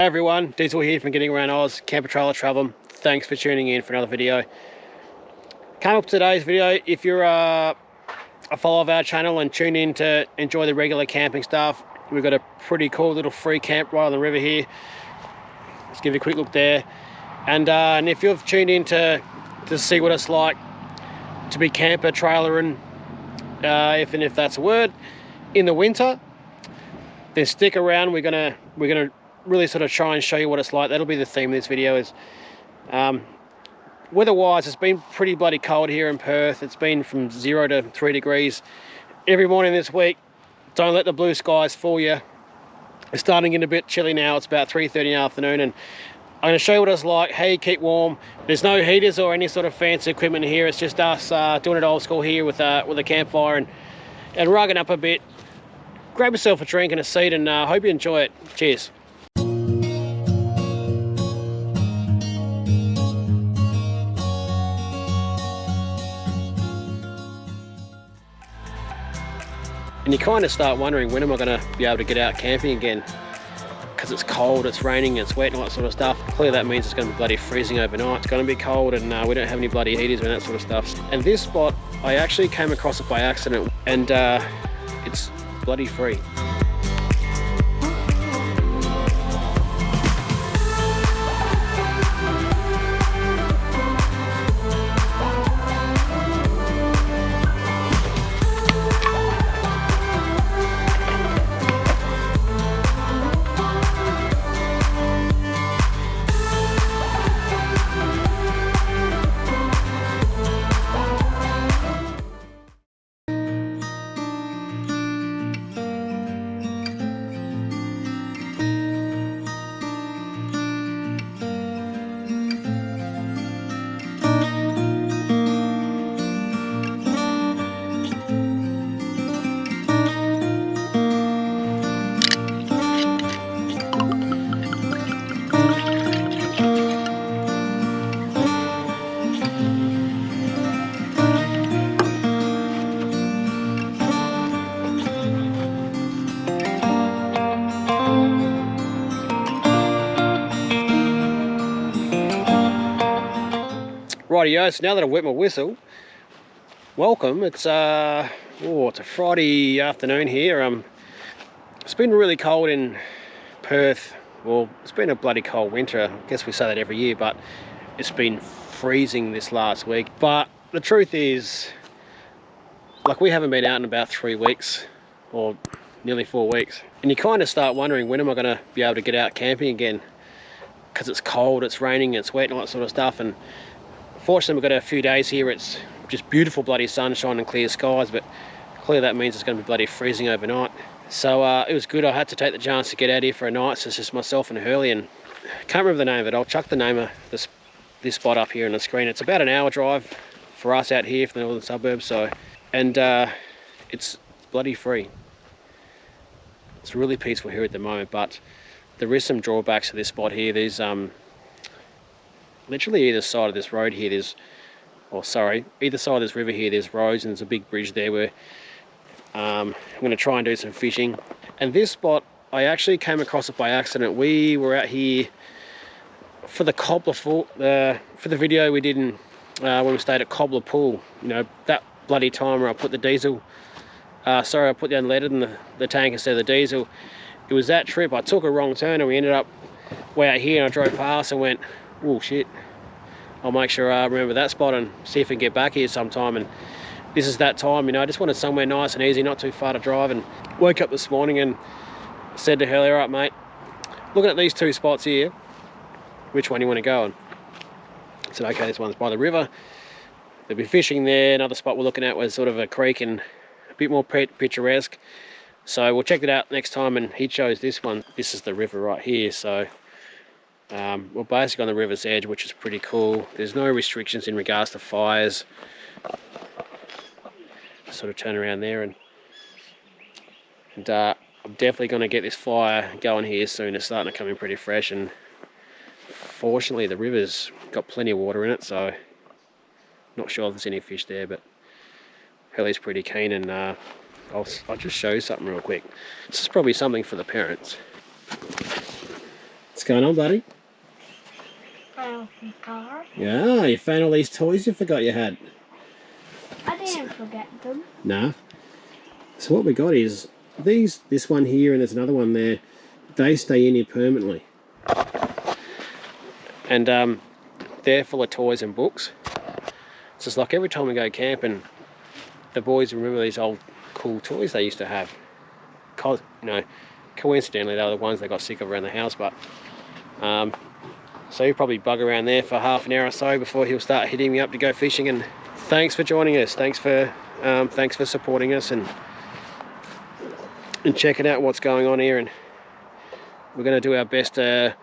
Hey everyone, Diesel here from Getting Around Oz, Camper Trailer Travel. Thanks for tuning in for another video. Came up today's video, if you're a follower of our channel and tuned in to enjoy the regular camping stuff, we've got a pretty cool little free camp right on the river here. Let's give you a quick look there. And if you've tuned in to see what it's like to be camper trailering, if that's a word, in the winter, then stick around. We're gonna really sort of try and show you what it's like. That'll be the theme of this video. Is weather-wise, it's been pretty bloody cold here in Perth. It's been from 0 to 3 degrees every morning this week. Don't let the blue skies fool you. It's starting to get a bit chilly now. It's about 3:30 in the afternoon, and I'm going to show you what it's like. How you keep warm. There's no heaters or any sort of fancy equipment here. It's just us doing it old school here with a campfire and rugging up a bit. Grab yourself a drink and a seat, and hope you enjoy it. Cheers. And you kind of start wondering, when am I going to be able to get out camping again? Because it's cold, it's raining, it's wet and all that sort of stuff. Clearly that means it's going to be bloody freezing overnight. It's going to be cold, and we don't have any bloody heaters and that sort of stuff. And this spot, I actually came across it by accident, and it's bloody free. Rightio, so now that I've wet my whistle, welcome. It's a Friday afternoon here. It's been really cold in Perth. Well, it's been a bloody cold winter. I guess we say that every year, but it's been freezing this last week. But the truth is, like, we haven't been out in about 3 weeks, or nearly 4 weeks. And you kind of start wondering, when am I going to be able to get out camping again? Because it's cold, it's raining, it's wet and all that sort of stuff. And fortunately, we've got a few days here. It's just beautiful bloody sunshine and clear skies, but clearly that means it's going to be bloody freezing overnight. So it was good. I had to take the chance to get out here for a night. So it's just myself and Hurley, and I can't remember the name of it. I'll chuck the name of this spot up here on the screen. It's about an hour drive for us out here from the northern suburbs. So, and it's bloody free. It's really peaceful here at the moment, but there is some drawbacks to this spot here. There's literally either side of this road here, either side of this river here, there's roads, and there's a big bridge there where I'm going to try and do some fishing. And this spot, I actually came across it by accident. We were out here for the Cobbler Pool, for the video we did when we stayed at Cobbler Pool. You know, that bloody time where I put the diesel, I put the unleaded in the tank instead of the diesel. It was that trip. I took a wrong turn and we ended up way out here, and I drove past and went, oh shit, I'll make sure I remember that spot and see if we can get back here sometime. And this is that time, you know. I just wanted somewhere nice and easy, not too far to drive. And woke up this morning and said to Hurley, all right mate, looking at these two spots here, which one do you want to go on? I said, okay, this one's by the river, there'll be fishing there. Another spot we're looking at was sort of a creek and a bit more picturesque, so we'll check it out next time. And he chose this one. This is the river right here, so we're basically on the river's edge, which is pretty cool. There's no restrictions in regards to fires. Sort of turn around there, and I'm definitely going to get this fire going here soon. It's starting to come in pretty fresh, and fortunately the river's got plenty of water in it, so not sure if there's any fish there, but Hurley's pretty keen, and I'll just show you something real quick. This is probably something for the parents. What's going on, buddy? Car. Yeah, you found all these toys you forgot you had. I didn't forget them. Nah. So what we got is this one here and there's another one there. They stay in here permanently. And they're full of toys and books. It's just like every time we go camping, the boys remember these old cool toys they used to have. You know, coincidentally they were the ones they got sick of around the house, but so he'll probably bug around there for half an hour or so before he'll start hitting me up to go fishing. And thanks for joining us. Thanks for supporting us and checking out what's going on here. And we're going to do our best to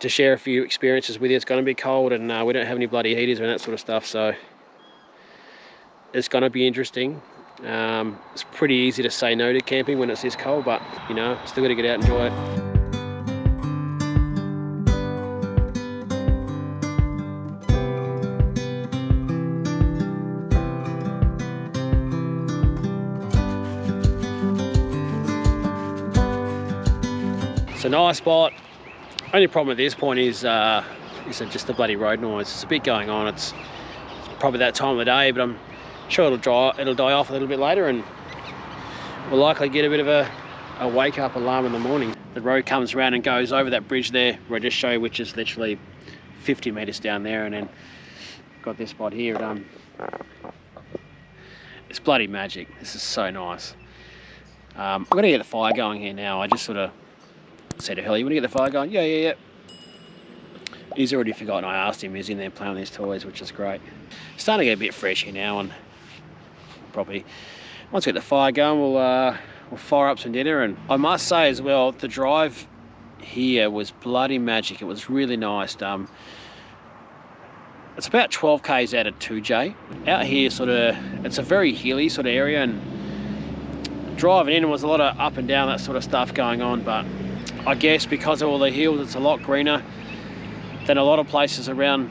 share a few experiences with you. It's going to be cold, and we don't have any bloody heaters and that sort of stuff, so it's going to be interesting. It's pretty easy to say no to camping when it's this cold, but you know, still got to get out and enjoy it. It's a nice spot. Only problem at this point is just the bloody road noise. It's a bit going on. It's probably that time of the day, but I'm sure it'll die off a little bit later, and we'll likely get a bit of a wake up alarm in the morning. The road comes around and goes over that bridge there, where I just show you, which is literally 50 metres down there, and then got this spot here. It's bloody magic. This is so nice. I'm gonna get the fire going here now. I just sort of said to Helly, you want to get the fire going? Yeah. He's already forgotten I asked him. He's in there playing with his toys, which is great. Starting to get a bit fresh here now, and probably once we get the fire going, we'll fire up some dinner. And I must say as well, the drive here was bloody magic. It was really nice. It's about 12 k's out of Toodjay. Out here, it's a very hilly sort of area, and driving in was a lot of up and down, that sort of stuff going on, but I guess because of all the hills, it's a lot greener than a lot of places around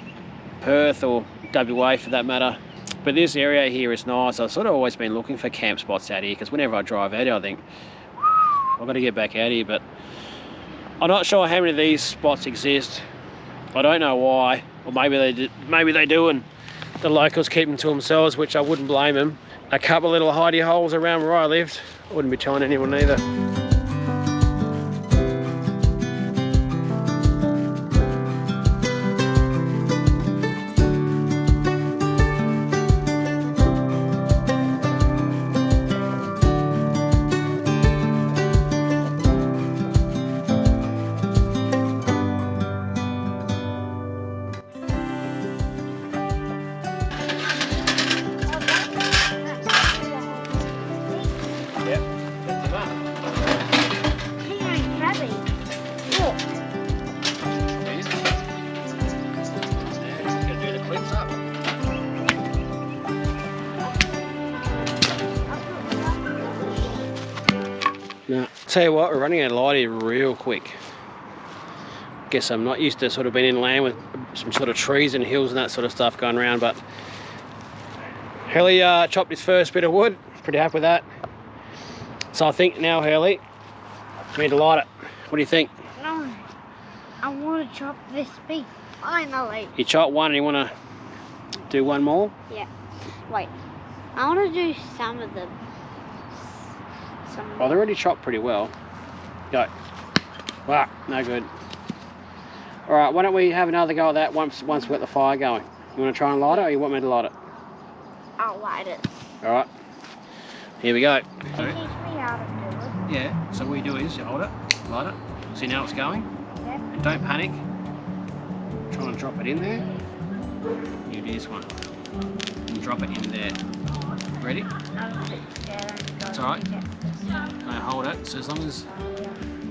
Perth or WA for that matter. But this area here is nice. I've sort of always been looking for camp spots out here, because whenever I drive out here I think, I've got to get back out here, but I'm not sure how many of these spots exist. I don't know why, or maybe they do and the locals keep them to themselves, which I wouldn't blame them. A couple of little hidey holes around where I lived, I wouldn't be telling anyone either. Now, tell you what, we're running out of light here real quick. Guess I'm not used to sort of being in land with some sort of trees and hills and that sort of stuff going around, but Hurley chopped his first bit of wood. Pretty happy with that. So I think now, Hurley, we need to light it. What do you think? No, I want to chop this piece finally. You chop one and you want to do one more? Yeah. Wait, I want to do some of them. Oh, they're already chopped pretty well. Go. Wow, no good. All right, why don't we have another go at that once we've got the fire going? You want to try and light it, or you want me to light it? I'll light it. All right. Here we go. Teach me how to do it. Yeah, so what you do is you hold it, light it, see now it's going, Yep. and don't panic. Try and drop it in there. You do this one, and drop it in there. Ready? I'm a bit scared. That's all right. No, hold it. So as long as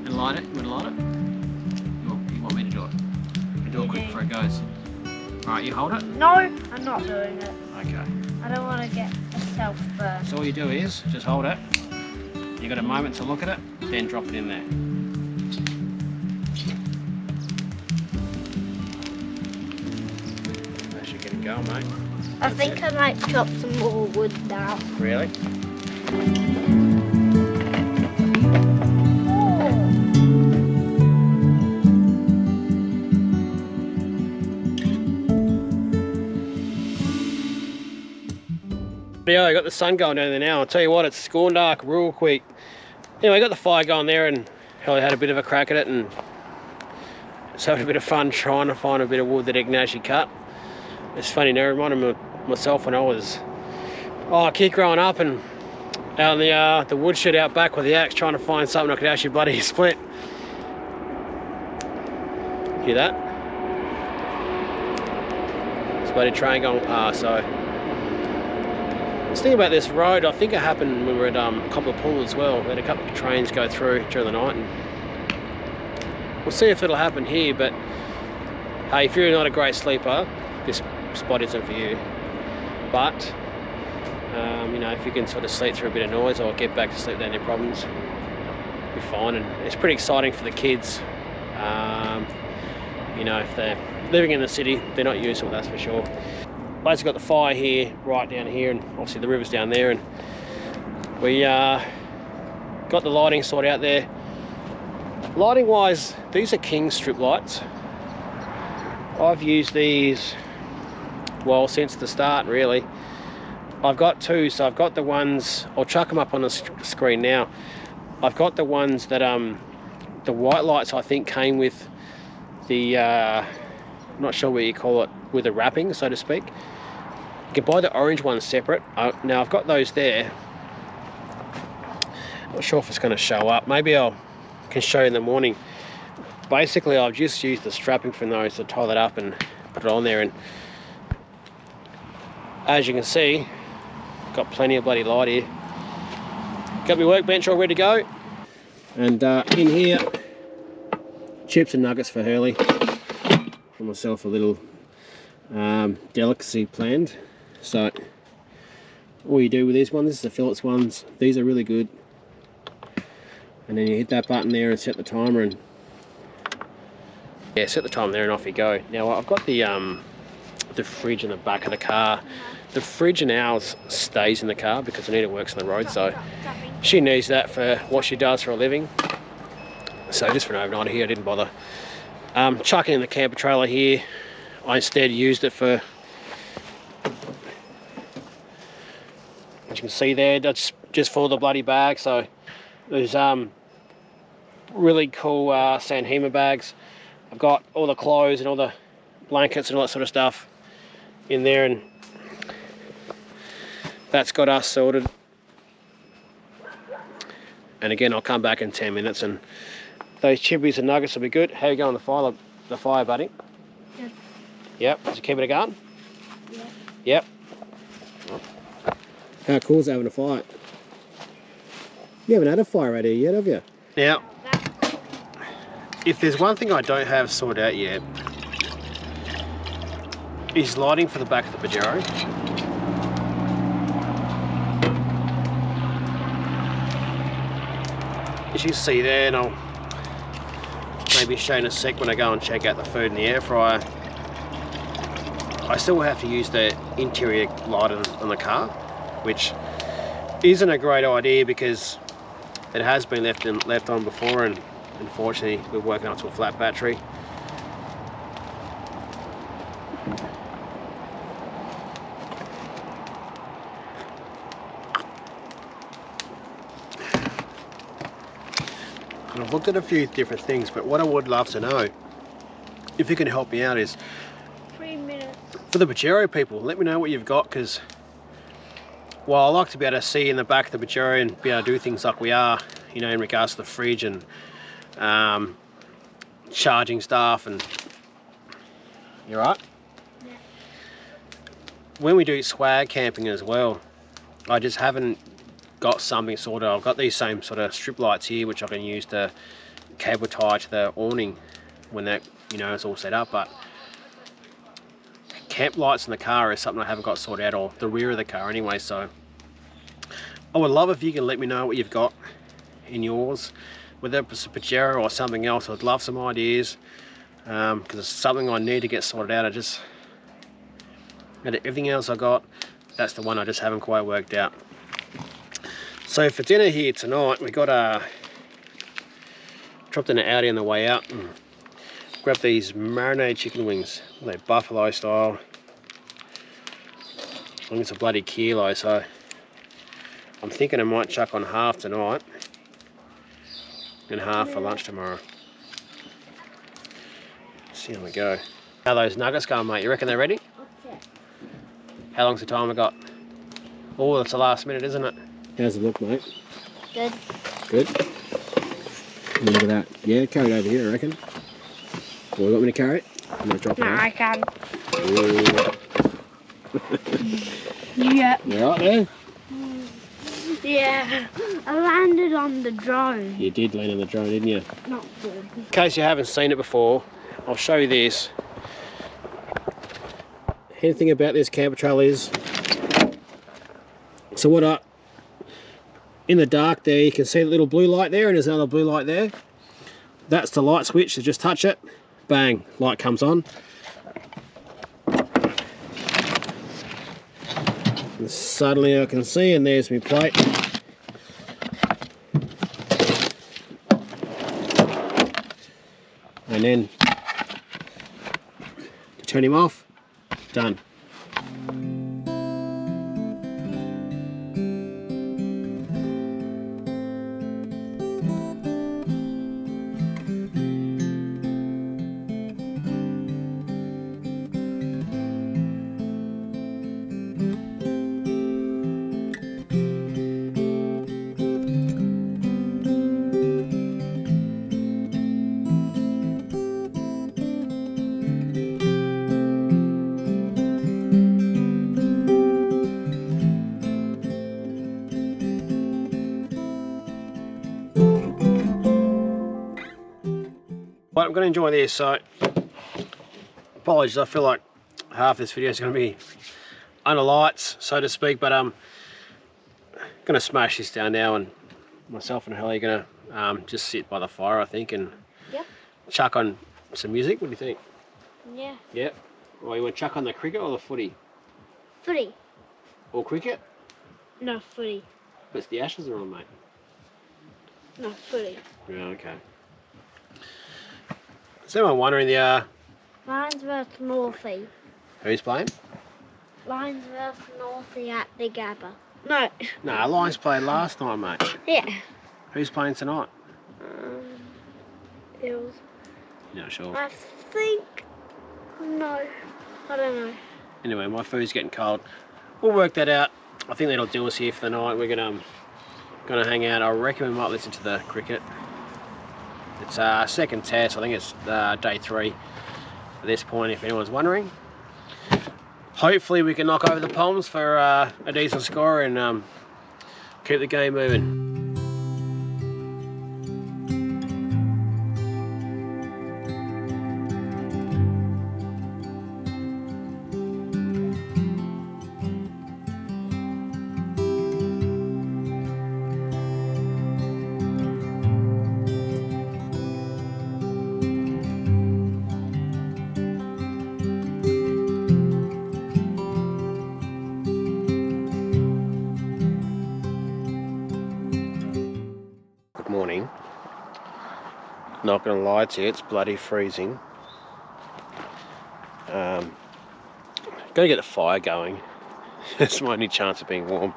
you light it, you want to light it? You want me to do it? You do it quick before it goes. All right, you hold it. No, I'm not doing it. Okay. I don't want to get myself burned. So all you do is just hold it. You got a moment to look at it, then drop it in there. That should get it going, mate. I think I might chop some more wood now. Really? Oh. Rightio, I got the sun going down there now. I'll tell you what, it's gone dark real quick. Anyway, I got the fire going there and I had a bit of a crack at it and just having a bit of fun trying to find a bit of wood that I can actually cut. It's funny, now reminded myself when I was a kid growing up and out in the woodshed out back with the axe trying to find something I could actually bloody split. Hear that? It's a bloody train going past, so. I was thinking about this road, I think it happened when we were at Copper Pool as well. We had a couple of trains go through during the night and we'll see if it'll happen here, but hey, if you're not a great sleeper, this spot isn't for you. But you know, if you can sort of sleep through a bit of noise or get back to sleep without any problems, you'll be fine. And it's pretty exciting for the kids. You know, if they're living in the city, they're not used to it, that's for sure. Basically got the fire here, right down here, and obviously the river's down there, and we got the lighting sorted out there. Lighting wise, these are King strip lights. I've used these, well, since the start really. I've got two, so I've got the ones, I'll chuck them up on the screen now. I've got the ones that, the white lights I think came with the, I'm not sure what you call it, with the wrapping, so to speak. You can buy the orange ones separate. Now I've got those there. Not sure if it's going to show up. Maybe I can show you in the morning. Basically, I've just used the strapping from those to tie that up and put it on there. And as you can see, got plenty of bloody light here. Got my workbench all ready to go. And in here, chips and nuggets for Hurley. For myself, a little delicacy planned. So all you do with these ones, this is the Phillips ones, these are really good. And then you hit that button there and set the timer, and yeah, set the timer there and off you go. Now I've got the fridge in the back of the car. The fridge and ours stays in the car because Anita works on the road, so she needs that for what she does for a living. So just for an overnight here, I didn't bother chucking in the camper trailer here. I instead used it for, as you can see there, that's just for the bloody bag. So there's really cool Sanhema bags. I've got all the clothes and all the blankets and all that sort of stuff in there, and that's got us sorted. And again, I'll come back in 10 minutes and those chibbies and nuggets will be good. How you going on the fire, buddy? Good. Yep, did you keep it going? Yep. How cool is having a fire? You haven't had a fire out here yet, have you? Now, if there's one thing I don't have sorted out yet, is lighting for the back of the Pajero. As you can see there, and I'll maybe show in a sec when I go and check out the food in the air fryer, I still have to use the interior light on the car, which isn't a great idea because it has been left on before, and unfortunately we're working up to a flat battery. And I've looked at a few different things, but what I would love to know, if you can help me out, is 3 minutes. For the Pajero people, let me know what you've got, because while I like to be able to see in the back of the Pajero and be able to do things like we are, you know, in regards to the fridge and charging stuff, and you right? Yeah. When we do swag camping as well, I just haven't got something sorted. I've got these same sort of strip lights here, which I can use to cable tie to the awning when that, you know, is all set up. But camp lights in the car is something I haven't got sorted out, or the rear of the car anyway. So I would love if you can let me know what you've got in yours, whether it's a Pajero or something else. I'd love some ideas, because it's something I need to get sorted out. Everything else I got, that's the one I just haven't quite worked out. So for dinner here tonight, we got dropped in an Audi on the way out and grabbed these marinated chicken wings. They're buffalo style. I think it's a bloody kilo, so I'm thinking I might chuck on half tonight and half for lunch tomorrow. See how we go. How those nuggets going, mate? You reckon they're ready? What's How long's the time we got? Oh, that's the last minute, isn't it? How's it look, mate? Good. Good. Look at that. Yeah, carry it over here, I reckon. Or you want me to carry it? I'm going to drop it No, out. I can. Ooh. Yeah. You right there? Yeah. I landed on the drone. You did land on the drone, didn't you? Not good. In case you haven't seen it before, I'll show you this. Anything about this camper trailer is, so what in the dark there, you can see the little blue light there, and there's another blue light there. That's the light switch, so just touch it, bang, light comes on. And suddenly I can see, and there's my plate. And then to turn him off, done. But I'm going to enjoy this, so apologies, I feel like half this video is going to be under lights, so to speak, but I'm going to smash this down now, and myself and Holly are going to just sit by the fire, I think, and chuck on some music. What do you think? Yeah. Yeah. Well, you want to chuck on the cricket or the footy? Footy. Or cricket? No, footy. But the Ashes are on, mate. No, footy. Yeah, okay. Is anyone wondering the Lions versus Northie. who's playing? Lions versus Northie at the Gabba. No. No, Lions played last night, mate. Yeah. Who's playing tonight? Eels. You're not sure. I think. No. I don't know. Anyway, my food's getting cold. We'll work that out. I think that'll do us here for the night. We're gonna hang out. I reckon we might listen to the cricket. It's second test. I think it's day 3 at this point, if anyone's wondering. Hopefully we can knock over the Palms for a decent score and keep the game moving. Morning. Not gonna lie to you, it's bloody freezing. Gotta get the fire going. It's my only chance of being warm.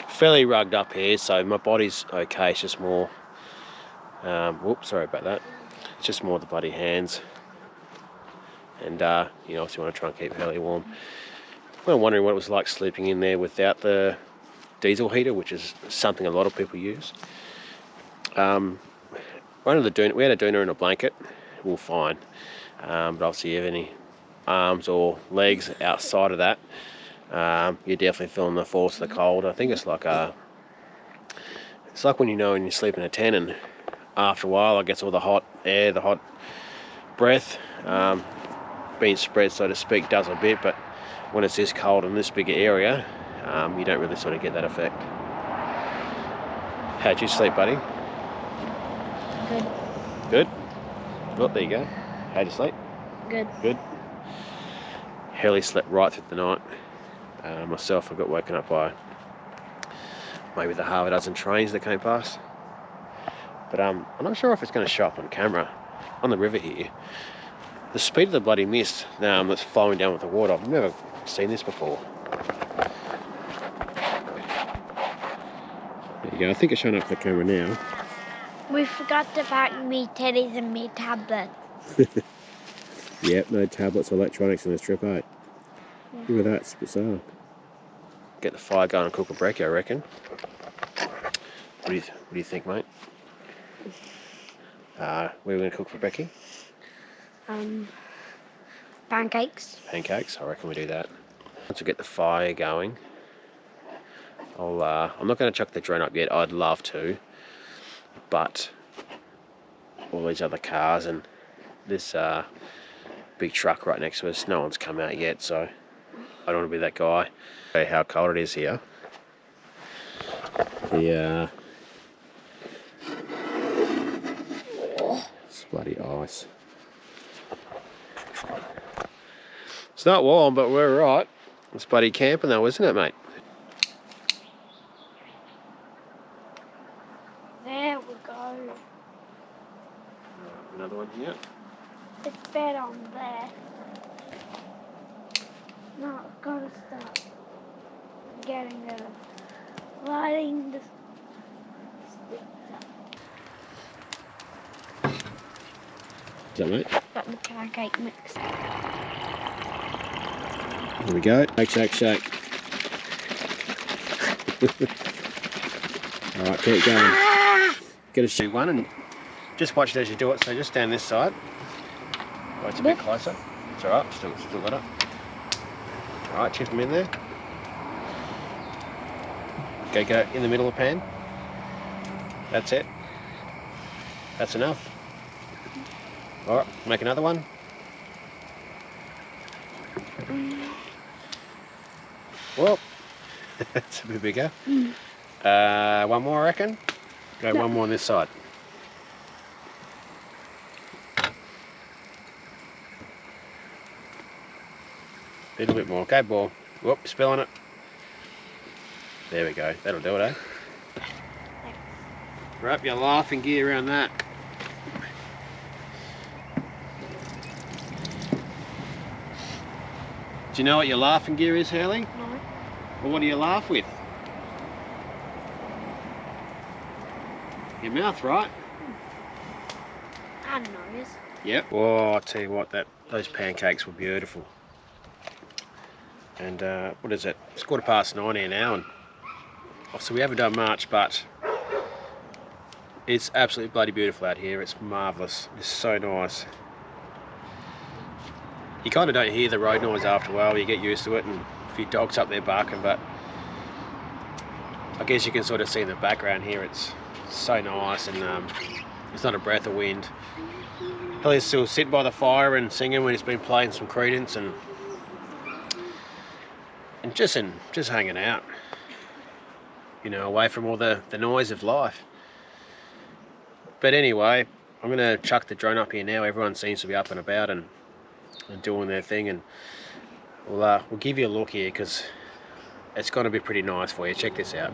Fairly rugged up here, so my body's okay. It's just more whoops, sorry about that. It's just more the bloody hands. And you know, obviously want to try and keep fairly warm. I'm wondering what it was like sleeping in there without the diesel heater, which is something a lot of people use. We had a doona and a blanket, we're fine. But obviously if you have any arms or legs outside of that, you're definitely feeling the force of the cold. I think it's like when you know when you sleep in a tent and after a while it gets all the hot air, the hot breath being spread, so to speak, does a bit, but when it's this cold in this bigger area, you don't really sort of get that effect. How'd you sleep, buddy? Good. Good? Oh, there you go. How'd you sleep? Good. Good. Hurley slept right through the night. Myself, I got woken up by maybe the half a dozen trains that came past. But I'm not sure if it's going to show up on camera. On the river here, the speed of the bloody mist that's flowing down with the water, I've never seen this before. you go. I think it's showing up for the camera now. We forgot to pack me teddies and me tablets. Yep, no tablets or electronics in this trip, eh? Yeah. Look at that, it's bizarre. Get the fire going and cook a brekkie, I reckon. What do you think, mate? Where are we going to cook for brekkie? Pancakes. Pancakes, I reckon we do that. Once we get the fire going, I'm not going to chuck the drone up yet. I'd love to, but all these other cars and this big truck right next to us, no one's come out yet, so I don't want to be that guy. Okay, how cold it is here. Yeah. It's bloody ice. It's not warm, but we're right. It's bloody camping though, isn't it, mate? There we go. Another one here. It's bed on there. Now I've got to start getting lighting the stick. Is that, mate? Got the pancake mix. Here we go. Shake, shake, shake. Alright, keep going. Get a shoot one and just watch it as you do it. So just stand this side. Oh, it's a bit closer. It's alright, still got it. Alright, chip them in there. Okay, go in the middle of the pan. That's it. That's enough. Alright, make another one. Well, that's a bit bigger. One more, I reckon. Go one more on this side. A little bit more. Go, ball. Whoop, spilling it. There we go. That'll do it, eh? Wrap your laughing gear around that. Do you know what your laughing gear is, Hurley? No. Well, what do you laugh with? Your mouth, right? And nose. Yep. Oh, I'll tell you what, those pancakes were beautiful. And what is it? It's 9:15 here now, and so we haven't done much, but it's absolutely bloody beautiful out here. It's marvellous. It's so nice. You kind of don't hear the road noise after a while. You get used to it, and a few dogs up there barking, but I guess you can sort of see in the background here. It's so nice, and it's not a breath of wind. He's still sitting by the fire and singing when he's been playing some Credence and just hanging out, you know, away from all the noise of life. But anyway, I'm going to chuck the drone up here now. Everyone seems to be up and about and doing their thing, and we'll give you a look here because it's going to be pretty nice for you. Check this out.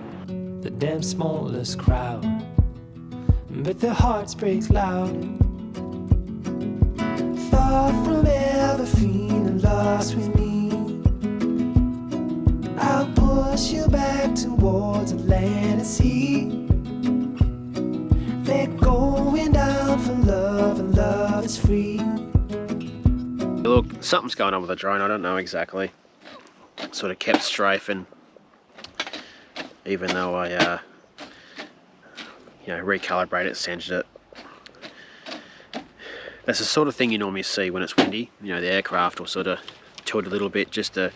The damn smallest crowd, but their hearts break loud. Far from ever feeling lost with me, I'll push you back towards the land and sea. They're going down for love, and love is free. Look, something's going on with the drone. I don't know exactly. Sort of kept strafing, even though I, recalibrated it, centered it. That's the sort of thing you normally see when it's windy. You know, the aircraft will sort of tilt a little bit just to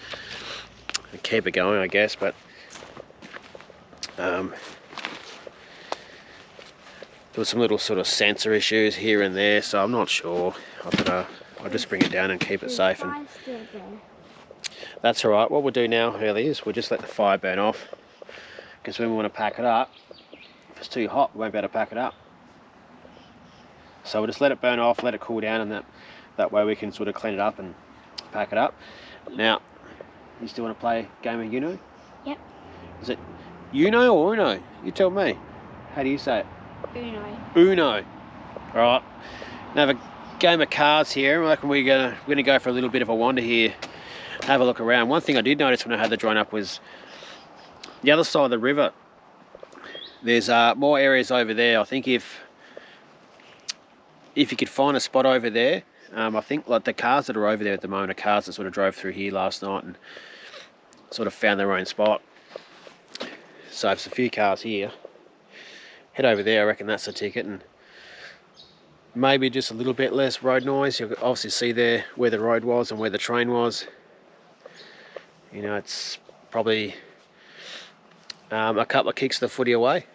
keep it going, I guess. But there was some little sort of sensor issues here and there, so I'm not sure. I'll just bring it down and keep it safe. And that's all right. What we'll do now, Hurley, is we'll just let the fire burn off, because when we want to pack it up, if it's too hot, we won't be able to pack it up. So we'll just let it burn off, let it cool down, and that way we can sort of clean it up and pack it up. Now, you still want to play a game of Uno? Yep. Is it Uno or Uno? You tell me. How do you say it? Uno. Uno. All right. Now have a game of cards here. I reckon we're gonna go for a little bit of a wander here, have a look around. One thing I did notice when I had the drone up was the other side of the river. There's more areas over there. I think if you could find a spot over there, I think like the cars that are over there at the moment are cars that sort of drove through here last night and sort of found their own spot. So if there's a few cars here, head over there. I reckon that's the ticket, and maybe just a little bit less road noise. You'll obviously see there where the road was and where the train was. You know, it's probably a couple of kicks of the footy away.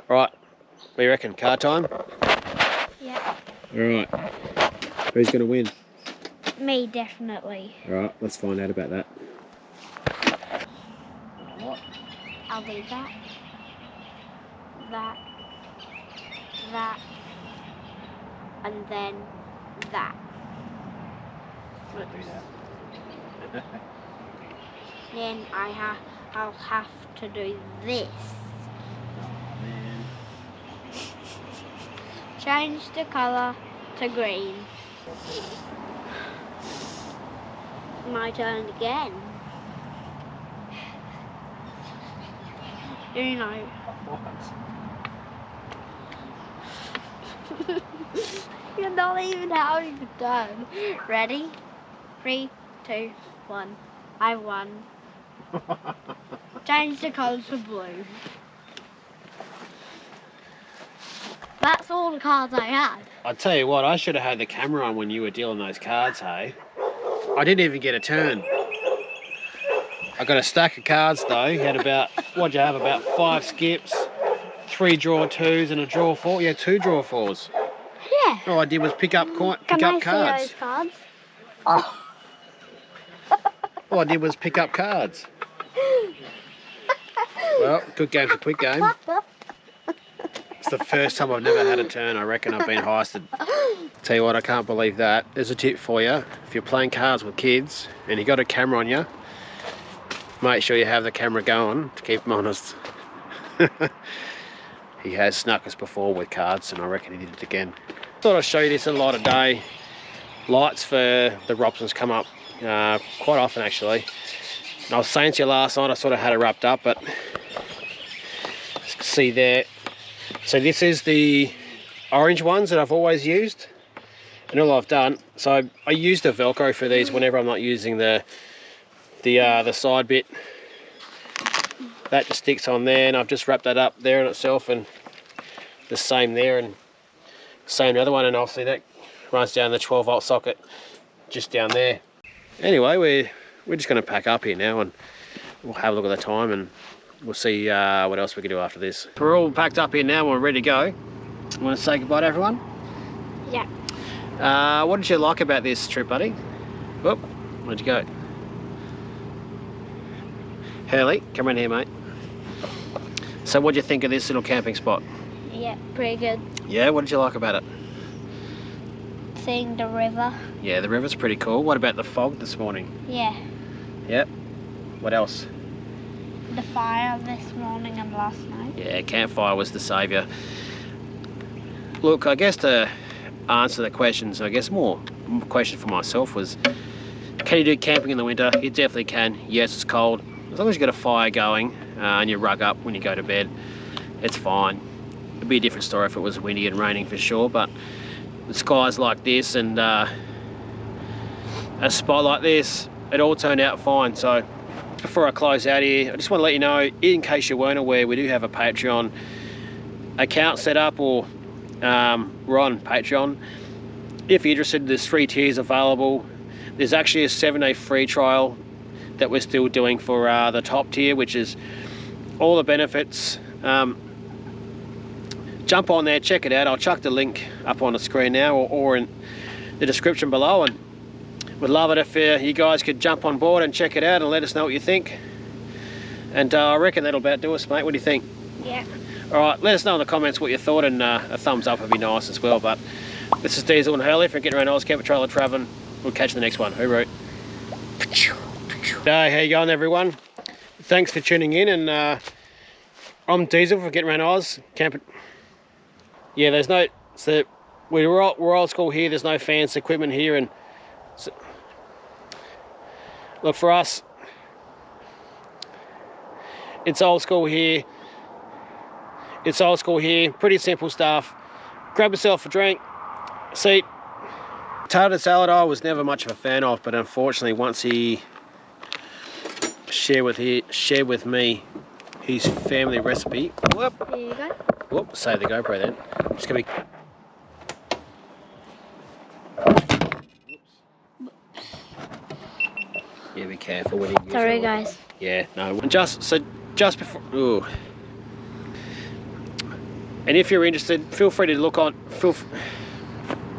Right, what do you reckon? Car time? Yeah. Alright. Who's going to win? Me, definitely. Alright, let's find out about that. I'll do that. That. That. And then that. Don't do that. Then I'll have to do this. Change the colour to green. My turn again. You know. You're not even having a turn. Ready? 3, 2, 1. I won. Change the colour to blue. That's all the cards I had. I'll tell you what, I should have had the camera on when you were dealing those cards, hey? I didn't even get a turn. I got a stack of cards though. You had about, what'd you have, about 5 skips, 3 draw 2s and a draw 4. Yeah, 2 draw 4s. Yeah. All I did was pick up cards. Can I see those cards? Oh. All I did was pick up cards. Well, good game's a quick game. It's the first time I've never had a turn. I reckon I've been heisted. Tell you what, I can't believe that. There's a tip for you. If you're playing cards with kids and you got a camera on you, make sure you have the camera going to keep them honest. He has snuck us before with cards, and I reckon he did it again. Thought I'd show you this in the light of day. Lights for the Robsons come up quite often actually. And I was saying to you last night, I sort of had it wrapped up, but see there. So this is the orange ones that I've always used, and all I've done. So I use the Velcro for these whenever I'm not using the side bit. That just sticks on there, and I've just wrapped that up there in itself, and the same there, and same the other one, and obviously that runs down the 12-volt socket just down there. Anyway, we're just going to pack up here now, and we'll have a look at the time, and we'll see what else we can do after this. We're all packed up here now and we're ready to go. Want to say goodbye to everyone? Yeah. What did you like about this trip, buddy? Whoop, where'd you go? Hurley, come around here, mate. So what do you think of this little camping spot? Yeah, pretty good. Yeah, what did you like about it? Seeing the river. Yeah, the river's pretty cool. What about the fog this morning? Yeah. Yep. What else? The fire this morning and last night. Yeah, campfire was the saviour. Look, I guess to answer the questions, I guess more question for myself was, can you do camping in the winter? You definitely can. Yes, it's cold. As long as you've got a fire going and you rug up when you go to bed, it's fine. It'd be a different story if it was windy and raining for sure, but the skies like this and a spot like this, it all turned out fine. So before I close out here, I just want to let you know, in case you weren't aware, we do have a Patreon account set up, or we're on Patreon. If you're interested, there's 3 tiers available. There's actually a 7-day free trial that we're still doing for the top tier, which is all the benefits. Jump on there, check it out. I'll chuck the link up on the screen now, or in the description below, and would love it if you guys could jump on board and check it out and let us know what you think. And I reckon that'll about do us, mate. What do you think? Yeah. Alright, let us know in the comments what you thought, and a thumbs up would be nice as well. But this is Diesel and Hurley from Getting Around Oz Camper Trailer Travelling. We'll catch you in the next one. Hooroo. Hey, how you going, everyone? Thanks for tuning in, and I'm Diesel from Getting Around Oz Camper. Yeah, there's no, so we're old school here. There's no fancy equipment here, and so, look, for us, it's old school here. It's old school here, pretty simple stuff. Grab yourself a drink, seat. Tartar salad I was never much of a fan of, but unfortunately once he shared with me his family recipe. Whoop. There you go. Whoop, save the GoPro then. Just gonna be. Yeah, be careful when you use Sorry it. guys. Yeah, no. Just before. Ooh. And if you're interested, feel free to look on.